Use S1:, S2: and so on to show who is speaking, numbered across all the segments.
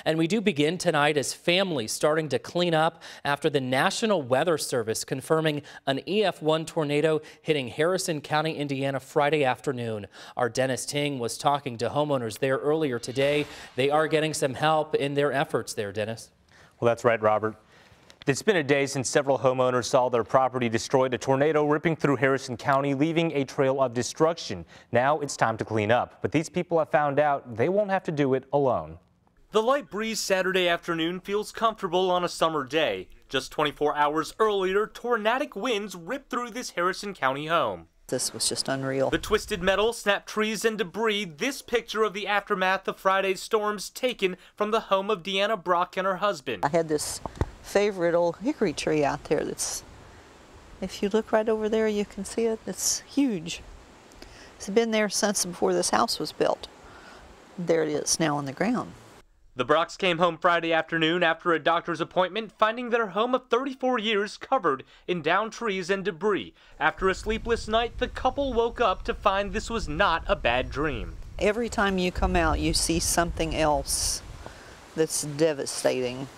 S1: And we do begin tonight as families starting to clean up after the National Weather Service confirming an EF1 tornado hitting Harrison County, Indiana Friday afternoon. Our Dennis Ting was talking to homeowners there earlier today. They are getting some help in their efforts there, Dennis.
S2: Well, that's right, Robert. It's been a day since several homeowners saw their property destroyed. A tornado ripping through Harrison County, leaving a trail of destruction. Now it's time to clean up. But these people have found out they won't have to do it alone.
S3: The light breeze Saturday afternoon feels comfortable on a summer day. Just 24 hours earlier, tornadic winds ripped through this Harrison County home.
S4: This was just unreal.
S3: The twisted metal, snapped trees and debris. This picture of the aftermath of Friday's storms taken from the home of Deanna Brock and her husband.
S4: I had this favorite old hickory tree out there that's, if you look right over there, you can see it. It's huge. It's been there since before this house was built. There it is now on the ground.
S3: The Brocks came home Friday afternoon after a doctor's appointment, finding their home of 34 years covered in downed trees and debris. After a sleepless night, the couple woke up to find this was not a bad dream.
S4: Every time you come out, you see something else that's devastating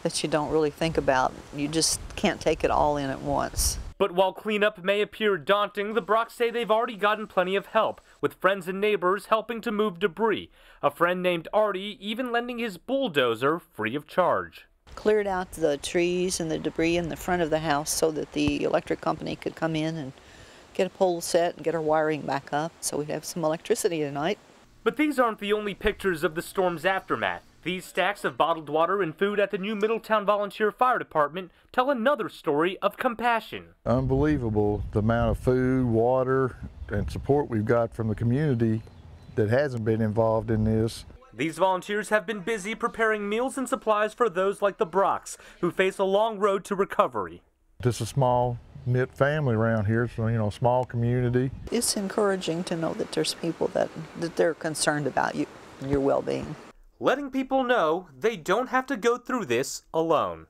S4: that you don't really think about. You just can't take it all in at once.
S3: But while cleanup may appear daunting, the Brocks say they've already gotten plenty of help, with friends and neighbors helping to move debris. A friend named Artie even lending his bulldozer free of charge.
S4: Cleared out the trees and the debris in the front of the house so that the electric company could come in and get a pole set and get our wiring back up so we'd have some electricity tonight.
S3: But these aren't the only pictures of the storm's aftermath. These stacks of bottled water and food at the new Middletown Volunteer Fire Department tell another story of compassion.
S5: Unbelievable the amount of food, water, and support we've got from the community that hasn't been involved in this.
S3: These volunteers have been busy preparing meals and supplies for those like the Brocks, who face a long road to recovery.
S5: Just a small knit family around here, so you know, small community.
S4: It's encouraging to know that there's people that they're concerned about you and your well-being.
S3: Letting people know they don't have to go through this alone.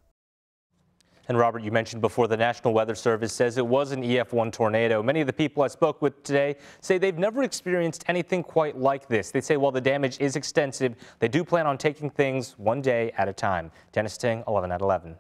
S2: And Robert, you mentioned before the National Weather Service says it was an EF1 tornado. Many of the people I spoke with today say they've never experienced anything quite like this. They say while the damage is extensive, they do plan on taking things one day at a time. Dennis Ting, 11 at 11.